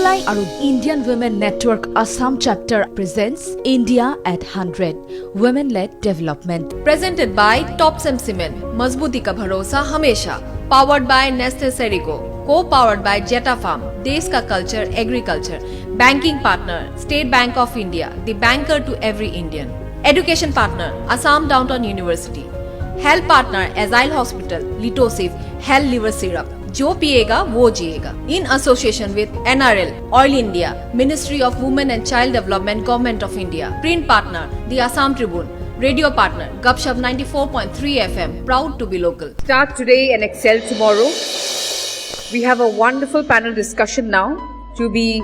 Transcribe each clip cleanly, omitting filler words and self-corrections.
CII and Indian Women Network Assam Chapter presents India at 100 Women-led Development. Presented by Topsem Cement, Mazbuti ka bharosa hamesha. Powered by Nestle Serico. Co-powered by Jetta Farm, Desh ka Culture, Agriculture. Banking partner, State Bank of India, the banker to every Indian. Education partner, Assam Downtown University. Health partner, Azile Hospital, Litosif, Hell Liver Syrup. जो पिएगा वो जिएगा. In association with NRL, Oil India, Ministry of Women and Child Development, Government of India. Print partner, the Assam Tribune. Radio partner, Gupshup 94.3 FM. Proud to be local. Start today and excel tomorrow. We have a wonderful panel discussion now to be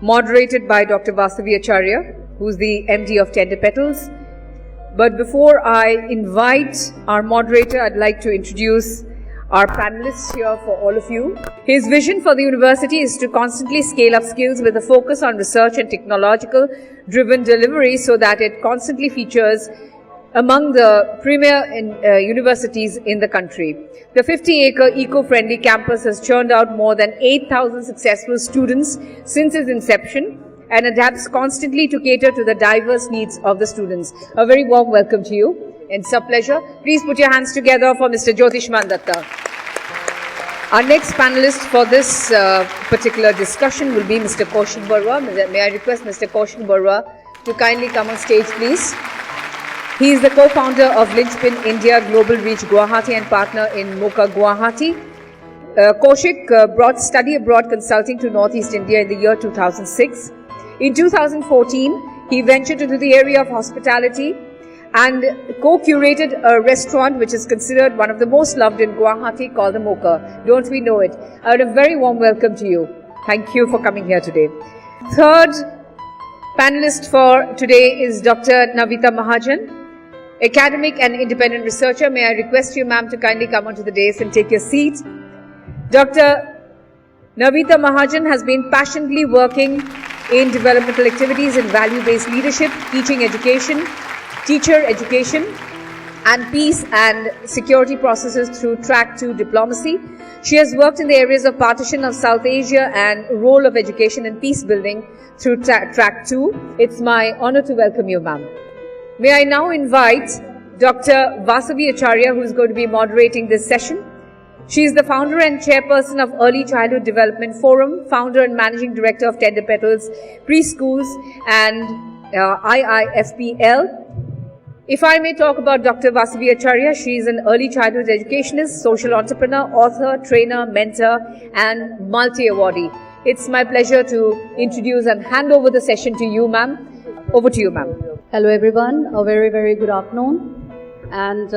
moderated by Dr. Vasavvi Acharjya, who's the MD of Tender Petals. But before I invite our moderator, I'd like to introduce our panelists here for all of you. His vision for the university is to constantly scale up skills with a focus on research and technological driven delivery so that it constantly features among the premier universities in the country. The 50-acre eco-friendly campus has churned out more than 8,000 successful students since its inception and adapts constantly to cater to the diverse needs of the students. A very warm welcome to you. It's a pleasure. Please put your hands together for Mr. Jyotishman Datta. Our next panelist for this particular discussion will be Mr. Kaushik Barua. May I request Mr. Kaushik Barua to kindly come on stage, please. He is the co-founder of Linchpin India Global Reach Guwahati and partner in Mocha Guwahati. Kaushik brought study abroad consulting to Northeast India in the year 2006. In 2014, he ventured into the area of hospitality and co-curated a restaurant which is considered one of the most loved in Guwahati called the Mocha. Don't we know it? A very warm welcome to you. Thank you for coming here today. Third panelist for today is Dr. Navita Mahajan, academic and independent researcher. May I request you, ma'am, to kindly come onto the dais and take your seat. Dr. Navita Mahajan has been passionately working in developmental activities in value-based leadership, teaching education, teacher education and peace and security processes through Track 2 diplomacy. She has worked in the areas of partition of South Asia and role of education and peace building through Track 2. It's my honor to welcome you, ma'am. May I now invite Dr. Vasavvi Acharjya, who is going to be moderating this session. She is the founder and chairperson of Early Childhood Development Forum, founder and managing director of Tender Petals Preschools and IIFPL. If I may talk about Dr. Vasavvi Acharjya, she is an early childhood educationist, social entrepreneur, author, trainer, mentor, and multi-awardee. It's my pleasure to introduce and hand over the session to you, ma'am. Over to you, ma'am. Hello, everyone. A very, very good afternoon. And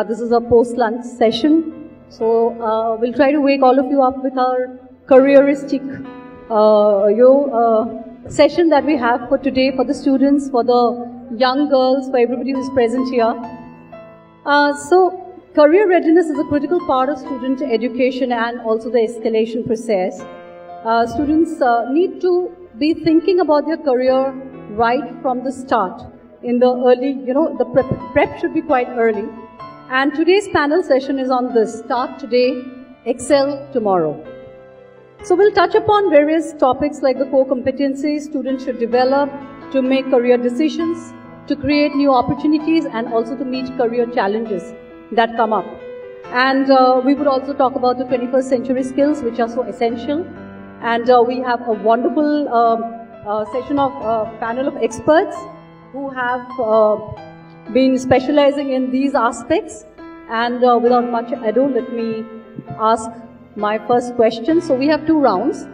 this is a post-lunch session. So we'll try to wake all of you up with our careeristic session that we have for today for the students, for the young girls, for everybody who's present here. So career readiness is a critical part of student education and also the escalation process. Students need to be thinking about their career right from the start. In the early, the prep should be quite early. And today's panel session is on this: start today, excel tomorrow. So we'll touch upon various topics like the core competencies students should develop to make career decisions, to create new opportunities, and also to meet career challenges that come up. And we would also talk about the 21st century skills, which are so essential. And we have a wonderful session of panel of experts who have been specializing in these aspects. And without much ado, let me ask my first question. So we have two rounds.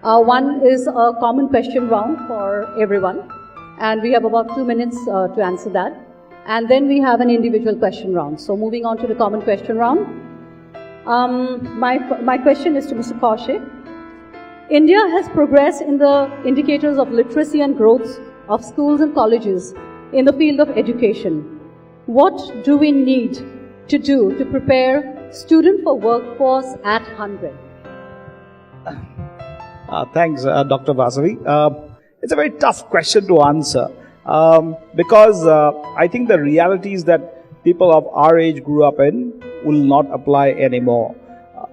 One is a common question round for everyone, and we have about 2 minutes to answer that. And then we have an individual question round. So moving on to the common question round. My question is to Mr. Kaushik. India has progressed in the indicators of literacy and growth of schools and colleges in the field of education. What do we need to do to prepare student for workforce at 100? Thanks, Dr. Vasavvi. It's a very tough question to answer because I think the realities that people of our age grew up in will not apply anymore.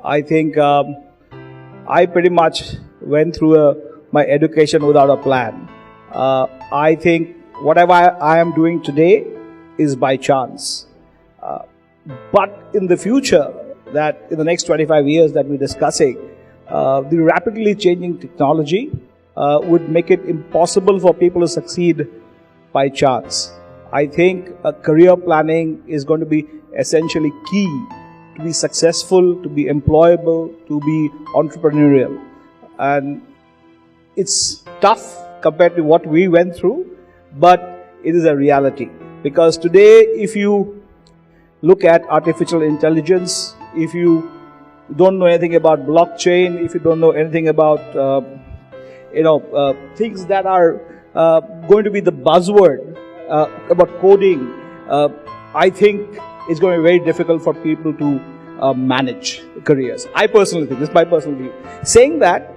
I think I pretty much went through a my education without a plan. I think whatever I am doing today is by chance. But in the future, that in the next 25 years that we're discussing, the rapidly changing technology would make it impossible for people to succeed by chance. I think career planning is going to be essentially key to be successful, to be employable, to be entrepreneurial. And it's tough compared to what we went through, but it is a reality. Because today, if you look at artificial intelligence, if you don't know anything about blockchain, if you don't know anything about things that are going to be the buzzword about coding, I think it's going to be very difficult for people to manage careers. I personally think, this is my personal view. Saying that,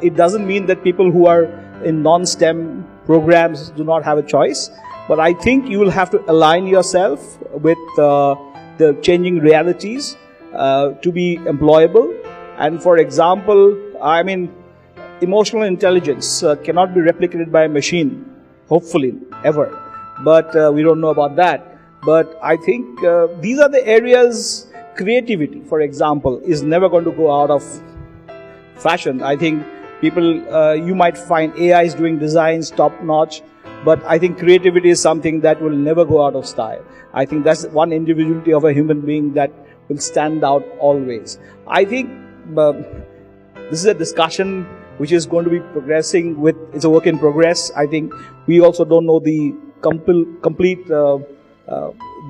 it doesn't mean that people who are in non-STEM programs do not have a choice, but I think you will have to align yourself with the changing realities to be employable. And for example, emotional intelligence cannot be replicated by a machine, hopefully, ever. But we don't know about that. But I think these are the areas. Creativity, for example, is never going to go out of fashion. I think people, you might find AIs doing designs top-notch, but I think creativity is something that will never go out of style. I think that's one individuality of a human being that will stand out always. I think this is a discussion which is going to be progressing with, it's a work in progress. I think we also don't know the complete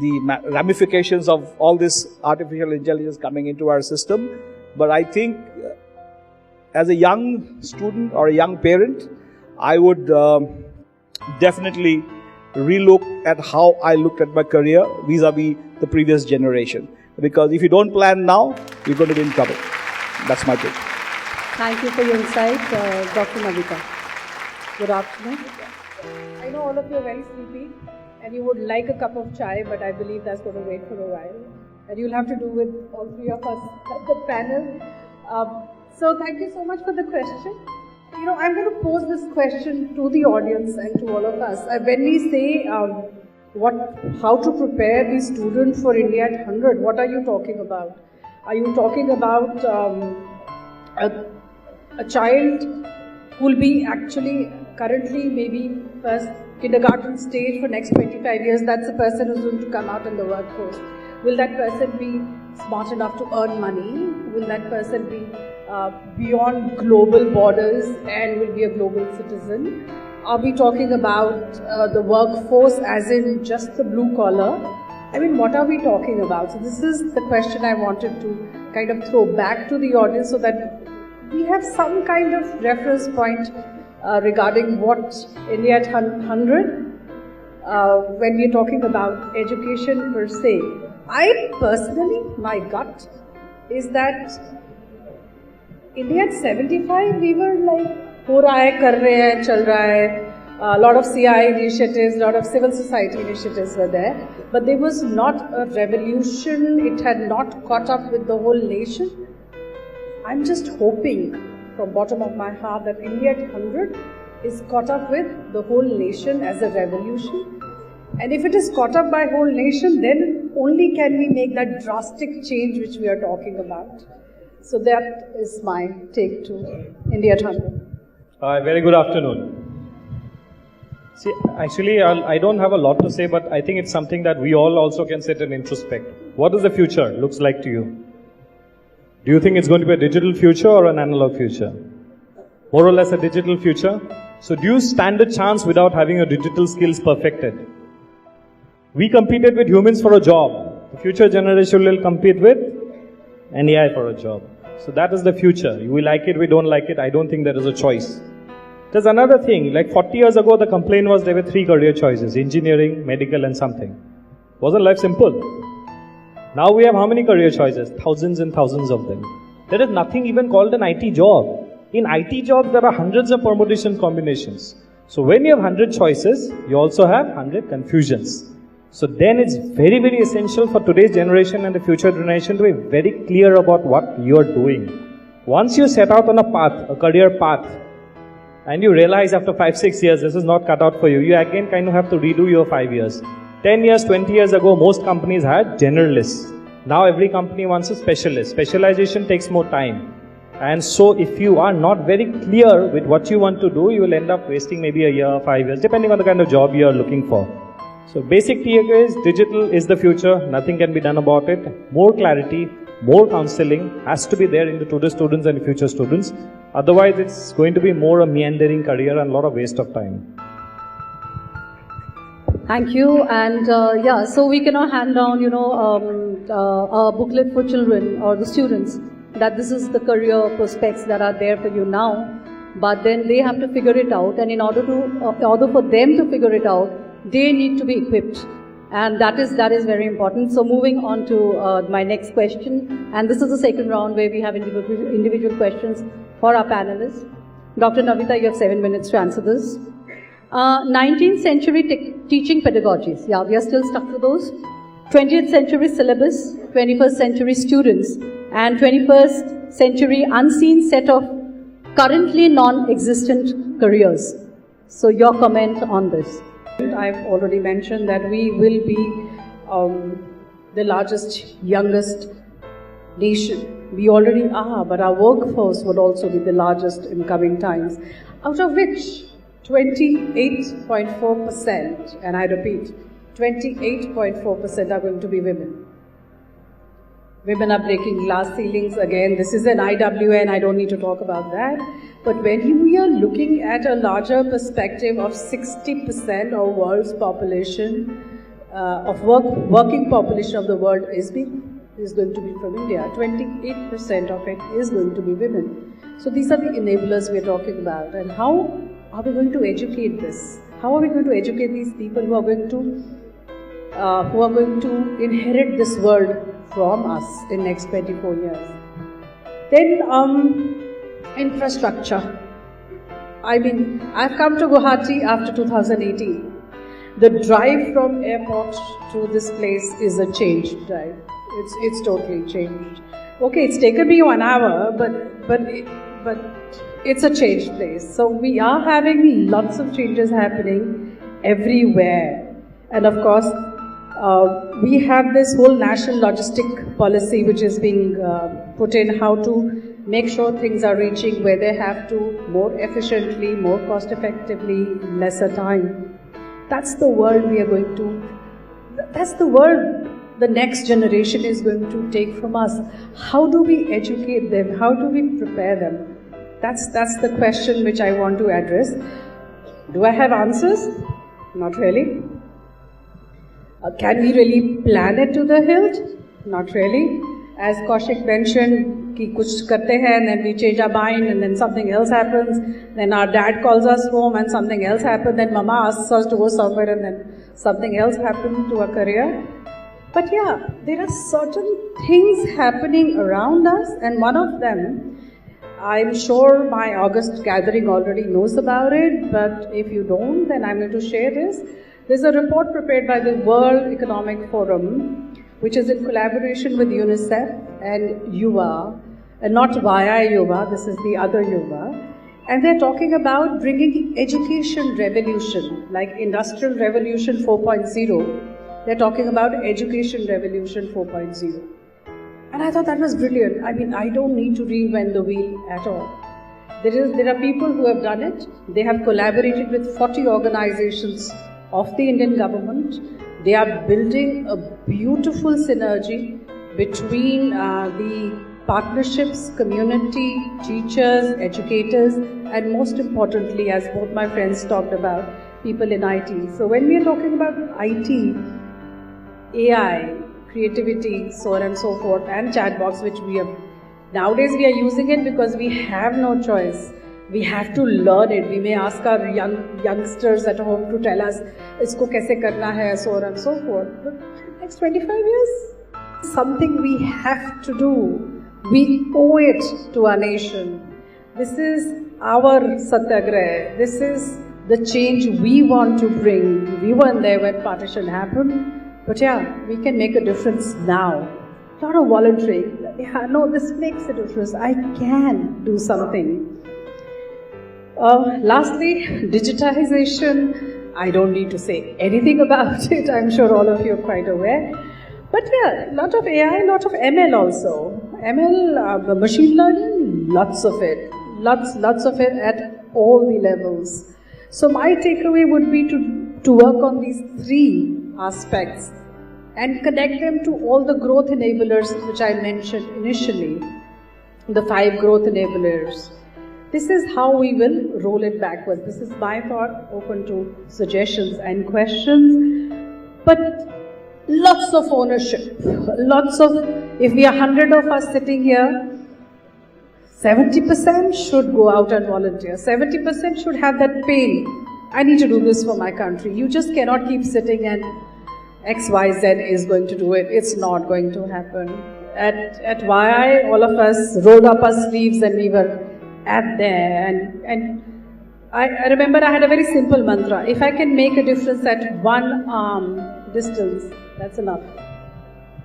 the ramifications of all this artificial intelligence coming into our system. But I think as a young student or a young parent, I would definitely relook at how I looked at my career vis-a-vis the previous generation. Because if you don't plan now, you're going to be in trouble. That's my take. Thank you for your insight, Dr. Navita. Good afternoon. I know all of you are very sleepy and you would like a cup of chai, but I believe that's going to wait for a while. And you'll have to do with all three of us at the panel. So thank you so much for the question. I'm going to pose this question to the audience and to all of us. When we say how to prepare the student for India at 100, what are you talking about? Are you talking about a child who will be actually currently maybe first kindergarten stage for next 25 years? That's the person who's going to come out in the workforce. Will that person be smart enough to earn money? Will that person be beyond global borders and will be a global citizen? Are we talking about the workforce as in just the blue collar? What are we talking about? So this is the question I wanted to kind of throw back to the audience so that we have some kind of reference point regarding what India at 100 when we're talking about education per se. I personally, my gut is that India at 75, we were like, ho raha hai, kar rahe hai, chal raha hai. A lot of CII initiatives, a lot of civil society initiatives were there. But there was not a revolution, it had not caught up with the whole nation. I'm just hoping from bottom of my heart that India at 100 is caught up with the whole nation as a revolution. And if it is caught up by whole nation, then only can we make that drastic change which we are talking about. So that is my take to India at 100. Very good afternoon. See, actually, I don't have a lot to say, but I think it's something that we all also can sit and introspect. What does the future looks like to you? Do you think it's going to be a digital future or an analog future? More or less a digital future. So do you stand a chance without having your digital skills perfected? We competed with humans for a job. The future generation will compete with an AI for a job. So that is the future. We like it, we don't like it. I don't think there is a choice. There's another thing, like 40 years ago, the complaint was there were 3 career choices, engineering, medical and something. Wasn't life simple? Now we have how many career choices? Thousands and thousands of them. There is nothing even called an IT job. In IT jobs, there are hundreds of permutation combinations. So when you have 100 choices, you also have 100 confusions. So then it's very, very essential for today's generation and the future generation to be very clear about what you are doing. Once you set out on a path, a career path, and you realize after 5-6 years this is not cut out for you, you again kind of have to redo your 5 years. 10 years, 20 years ago, most companies had generalists. Now every company wants a specialist. Specialization takes more time. And so if you are not very clear with what you want to do, you will end up wasting maybe a year, 5 years, depending on the kind of job you are looking for. So basic takeaway is digital is the future. Nothing can be done about it. More clarity, more counseling has to be there in the today's students and future students. Otherwise, it's going to be more a meandering career and a lot of waste of time. Thank you. And yeah, so we cannot hand down, a booklet for children or the students that this is the career prospects that are there for you now. But then they have to figure it out, and in order for them to figure it out, they need to be equipped. And that is very important. So moving on to my next question, and this is the second round where we have individual questions for our panelists. Dr. Navita, you have 7 minutes to answer this. 19th century teaching pedagogies, yeah, we are still stuck to those. 20th century syllabus, 21st century students, and 21st century unseen set of currently non-existent careers. So your comment on this. I've already mentioned that we will be the largest, youngest nation. We already are, but our workforce would also be the largest in coming times, out of which 28.4%, and I repeat, 28.4% are going to be women. Women are breaking glass ceilings again. This is an IWN, I don't need to talk about that. But when we are looking at a larger perspective of 60% of world's population, working population of the world is going to be from India. 28% of it is going to be women. So these are the enablers we are talking about. And how are we going to educate this? How are we going to educate these people who are going to inherit this world from us in next 24 years? Then infrastructure. I mean, I've come to Guwahati after 2018. The drive from airport to this place is a changed drive. It's totally changed. Okay, it's taken me 1 hour, but it's a changed place. So we are having lots of changes happening everywhere. And of course, we have this whole national logistic policy which is being put in, how to make sure things are reaching where they have to, more efficiently, more cost effectively, in lesser time. That's the world we are going to, that's the world the next generation is going to take from us. How do we educate them? How do we prepare them? That's the question which I want to address. Do I have answers? Not really. Can we really plan it to the hilt? Not really. As Kaushik mentioned, ki kuch karte hai and then we change our mind and then something else happens. Then our dad calls us home and something else happens. Then mama asks us to go somewhere and then something else happens to our career. But yeah, there are certain things happening around us, and one of them, I'm sure my August gathering already knows about it, but if you don't, then I'm going to share this. There's a report prepared by the World Economic Forum, which is in collaboration with UNICEF and Yuva, and not via Yuva, this is the other Yuva. And they're talking about bringing education revolution, like Industrial Revolution 4.0. They're talking about Education Revolution 4.0. And I thought that was brilliant. I mean, I don't need to reinvent the wheel at all. There are people who have done it. They have collaborated with 40 organizations of the Indian government. They are building a beautiful synergy between the partnerships, community, teachers, educators, and most importantly, as both my friends talked about, people in IT. So when we are talking about IT, AI, creativity, so on and so forth, and chatbots, which nowadays we are using it because we have no choice. We have to learn it. We may ask our youngsters at home to tell us, isko kaise karna hai, so on and so forth. But next 25 years, something we have to do. We owe it to our nation. This is our satyagraha. This is the change we want to bring. We weren't there when partition happened. But yeah, we can make a difference now. Not a voluntary. Yeah, no, this makes a difference. I can do something. Lastly, digitization. I don't need to say anything about it. I'm sure all of you are quite aware. But yeah, lot of AI, lot of ML also. ML, machine learning, lots of it. Lots of it at all the levels. So my takeaway would be to work on these three aspects and connect them to all the growth enablers which I mentioned initially, the 5 growth enablers. This is how we will roll it backwards. This is my thought, open to suggestions and questions. But lots of ownership, if we are 100 of us sitting here, 70% should go out and volunteer. 70% should have that pain. I need to do this for my country. You just cannot keep sitting and XYZ is going to do it. It's not going to happen. At YI, all of us rolled up our sleeves and we were at there. And I remember I had a very simple mantra. If I can make a difference at 1 arm distance, that's enough.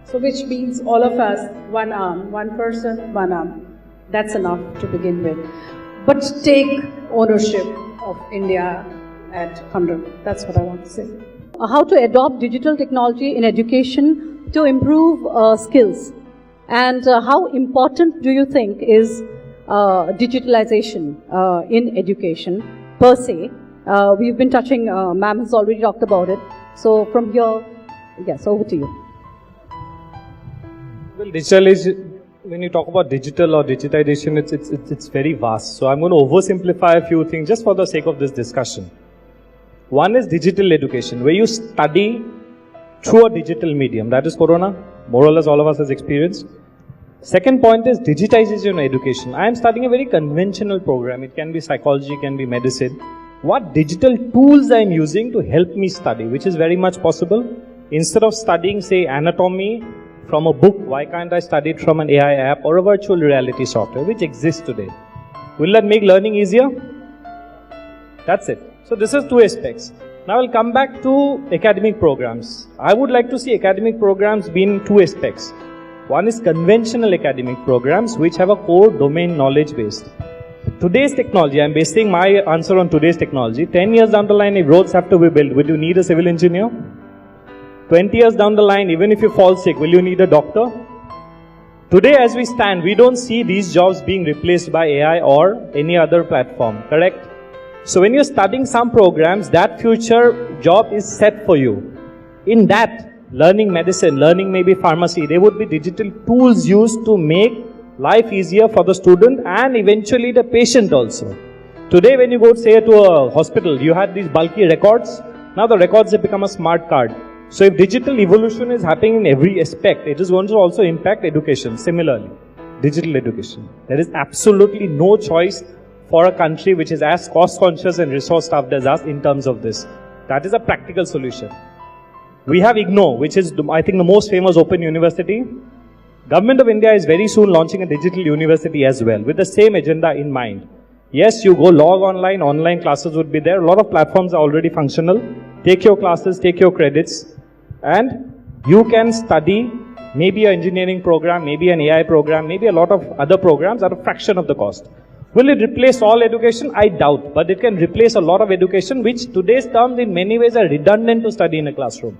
So which means all of us, 1 arm, 1 person, 1 arm. That's enough to begin with. But take ownership of India at 100. That's what I want to say. How to adopt digital technology in education to improve skills, and how important do you think is digitalization in education per se? We've been touching, ma'am has already talked about it. So from here, yes, over to you. Well, when you talk about digital or digitization, it's very vast. So I'm going to oversimplify a few things just for the sake of this discussion. One is digital education, where you study through a digital medium. That is Corona, more or less all of us has experienced. Second point is digitization of education. I am studying a very conventional program. It can be psychology, it can be medicine. What digital tools I am using to help me study, which is very much possible. Instead of studying, say, anatomy from a book, why can't I study it from an AI app or a virtual reality software, which exists today? Will that make learning easier? That's it. So this is 2 aspects. Now I'll come back to academic programs. I would like to see academic programs be in 2 aspects. One is conventional academic programs, which have a core domain knowledge based. Today's technology, I'm basing my answer on today's technology. 10 years down the line, if roads have to be built, will you need a civil engineer? 20 years down the line, even if you fall sick, will you need a doctor? Today as we stand, we don't see these jobs being replaced by AI or any other platform, correct? So when you're studying some programs, that future job is set for you. In that, learning medicine, learning maybe pharmacy, there would be digital tools used to make life easier for the student and eventually the patient also. Today when you go say to a hospital, you had these bulky records. Now the records have become a smart card. So if digital evolution is happening in every aspect, it is going to also impact education. Similarly, digital education. There is absolutely no choice for a country which is as cost conscious and resource starved as us in terms of this. That is a practical solution. We have IGNO, which is I think the most famous open university. Government of India is very soon launching a digital university as well with the same agenda in mind. Yes, you go log online classes would be there. A lot of platforms are already functional. Take your classes, take your credits, and you can study maybe an engineering program, maybe an AI program, maybe a lot of other programs at a fraction of the cost. Will it replace all education? I doubt, but it can replace a lot of education which today's terms in many ways are redundant to study in a classroom.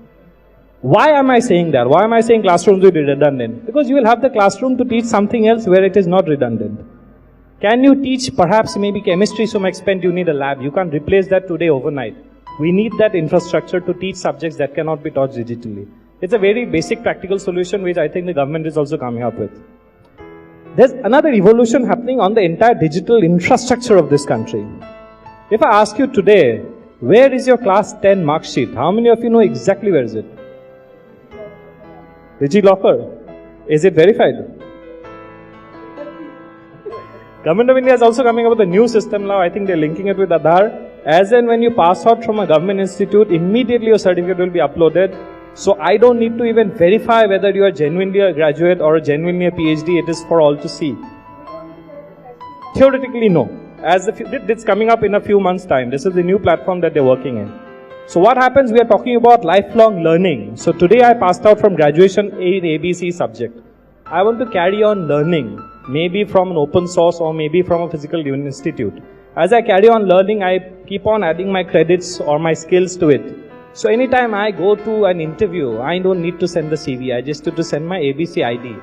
Why am I saying that? Why am I saying classrooms will be redundant? Because you will have the classroom to teach something else where it is not redundant. Can you teach perhaps maybe chemistry to some extent? You need a lab. You can't replace that today overnight. We need that infrastructure to teach subjects that cannot be taught digitally. It's a very basic practical solution which I think the government is also coming up with. There's another evolution happening on the entire digital infrastructure of this country. If I ask you today, where is your class 10 mark sheet? How many of you know exactly where is it? DigiLocker. Is it verified? Government of India is also coming up with a new system now. I think they're linking it with Aadhaar. As and when you pass out from a government institute, immediately your certificate will be uploaded. So I don't need to even verify whether you are genuinely a graduate or genuinely a PhD. It is for all to see. Theoretically, no. It's coming up in a few months' time. This is the new platform that they're working in. So what happens? We are talking about lifelong learning. So today I passed out from graduation in ABC subject. I want to carry on learning, maybe from an open source or maybe from a physical institute. as I carry on learning, I keep on adding my credits or my skills to it. So anytime I go to an interview, I don't need to send the CV. I just need to send my ABC ID.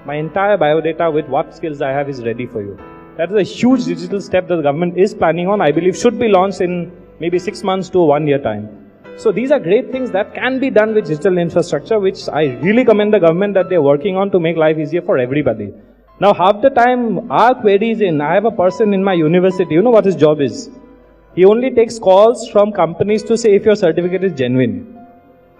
My entire biodata with what skills I have is ready for you. That is a huge digital step that the government is planning on. I believe should be launched in maybe 6 months to 1 year time. So these are great things that can be done with digital infrastructure, which I really commend the government that they're working on to make life easier for everybody. Now half the time our queries I have a person in my university, you know what his job is? He only takes calls from companies to say if your certificate is genuine.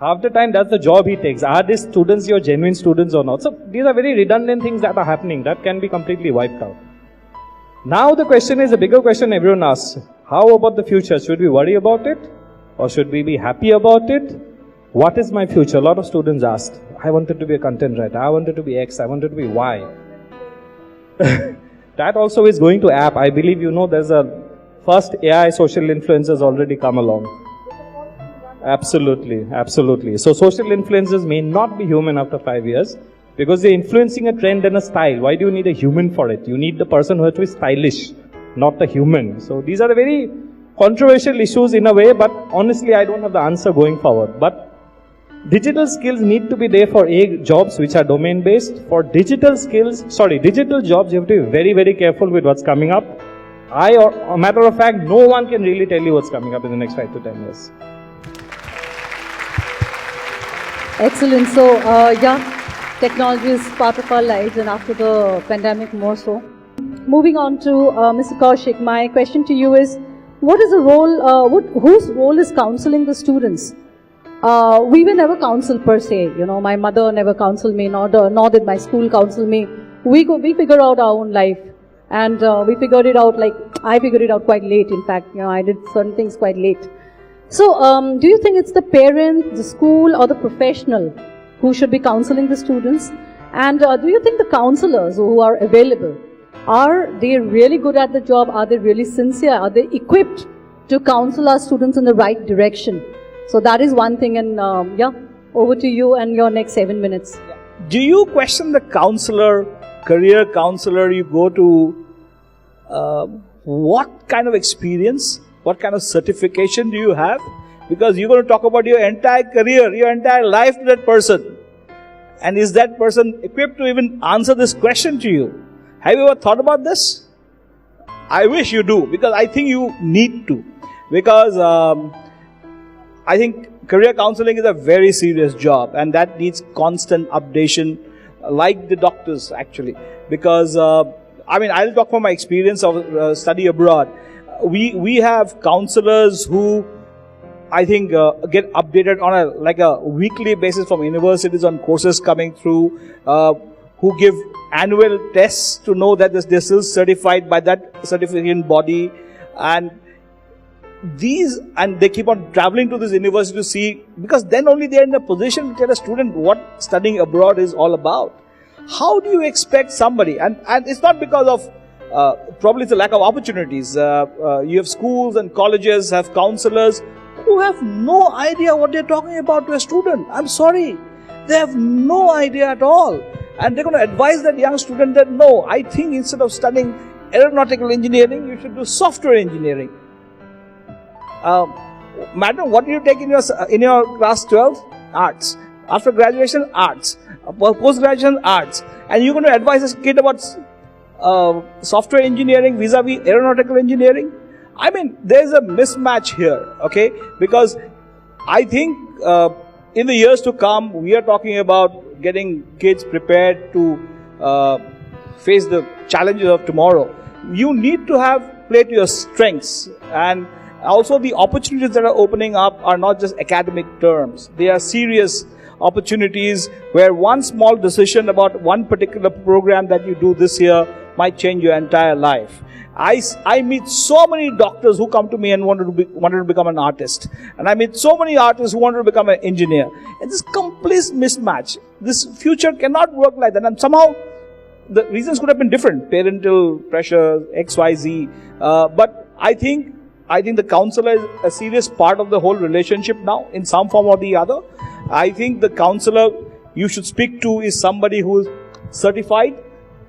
Half the time that's the job he takes. Are these students your genuine students or not? So these are very redundant things that are happening that can be completely wiped out. Now the question is a bigger question everyone asks. How about the future? Should we worry about it? Or should we be happy about it? What is my future? A lot of students asked. I wanted to be a content writer. I wanted to be X. I wanted to be Y. That also is going to app. I believe you know there's a first AI social influencers already come along. Absolutely, absolutely. So social influencers may not be human after 5 years because they're influencing a trend and a style. Why do you need a human for it? You need the person who has to be stylish, not the human. So these are the very controversial issues in a way, but honestly I don't have the answer going forward. But digital skills need to be there for jobs which are domain based. For digital jobs, you have to be very, very careful with what's coming up. Or a matter of fact, no one can really tell you what's coming up in the next 5 to 10 years. Excellent. So, technology is part of our lives, and after the pandemic more so. Moving on to Mr. Kaushik, my question to you is, what is the role, whose role is counseling the students? We were never counseled per se. You know, my mother never counseled me, nor did my school counsel me. We figure out our own life. And we figured it out, I figured it out quite late, in fact. You know, I did certain things quite late. So, do you think it's the parent, the school, or the professional who should be counseling the students? And do you think the counselors who are available, are they really good at the job? Are they really sincere? Are they equipped to counsel our students in the right direction? So that is one thing, and over to you and your next 7 minutes. Do you question the counselor, career counselor you go to? What kind of experience, what kind of certification do you have? Because you're going to talk about your entire career, your entire life to that person. And is that person equipped to even answer this question to you? Have you ever thought about this? I wish you do, because I think you need to. Because I think career counseling is a very serious job, and that needs constant updation, like the doctors actually. Because, I'll talk from my experience of study abroad. We have counselors who, I think, get updated on a weekly basis from universities on courses coming through, who give annual tests to know that they're still certified by that certification body, and they keep on traveling to this university to see, because then only they're in a position to tell a student what studying abroad is all about. How do you expect somebody, and it's not because of, probably it's a lack of opportunities. You have schools and colleges have counselors who have no idea what they're talking about to a student. I'm sorry. They have no idea at all. And they're going to advise that young student that, no, I think instead of studying aeronautical engineering, you should do software engineering. Madam, what do you take in your class 12? Arts. After graduation, arts. Post-graduation, arts. And you're going to advise this kid about software engineering vis-a-vis aeronautical engineering? There's a mismatch here, okay? Because I think in the years to come, we are talking about getting kids prepared to face the challenges of tomorrow. You need to play to your strengths, and also the opportunities that are opening up are not just academic terms. They are serious opportunities where one small decision about one particular program that you do this year might change your entire life. I meet so many doctors who come to me and wanted to become an artist. And I meet so many artists who wanted to become an engineer. It's this complete mismatch. This future cannot work like that. And somehow, the reasons could have been different. Parental pressure, X, Y, Z. But I think the counselor is a serious part of the whole relationship now, in some form or the other. I think the counselor you should speak to is somebody who is certified,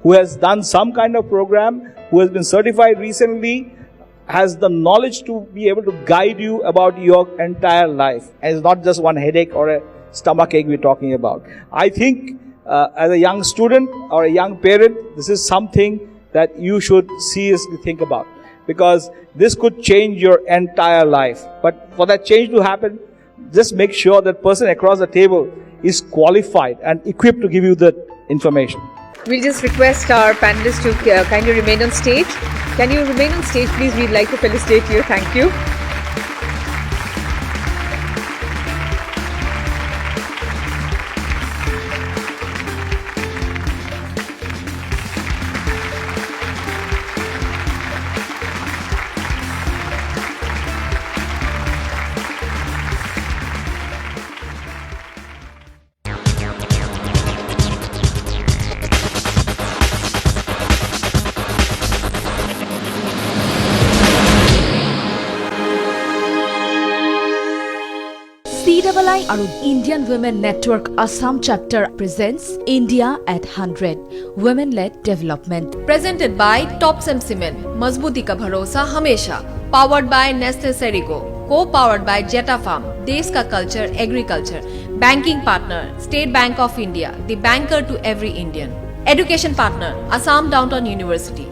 who has done some kind of program, who has been certified recently, has the knowledge to be able to guide you about your entire life. And it's not just one headache or a stomach ache we're talking about. I think as a young student or a young parent, this is something that you should seriously think about, because this could change your entire life. But for that change to happen, just make sure that person across the table is qualified and equipped to give you the information. We'll just request our panelists to kindly remain on stage. Can you remain on stage, please? We'd like to felicitate you. Thank you. CII আৰু Indian Women Network Assam Chapter presents India at 100 Women-led Development. Presented by Top Cement, मजबूती का भरोसा हमेशा. Powered by Nestle Serico, co-powered by Jetta Farm, देश का culture agriculture. Banking partner, State Bank of India, the banker to every Indian. Education partner, Assam Downtown University.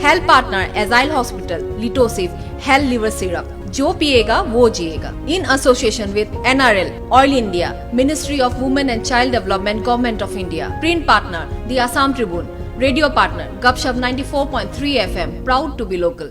Health partner, Agile Hospital, Litosif, Hell Liver Syrup. जो पिएगा वो जिएगा. In association with NRL, Oil India, Ministry of Women and Child Development, Government of India. Print partner, the Assam Tribune. Radio partner, Gupshup 94.3 FM, proud to be local.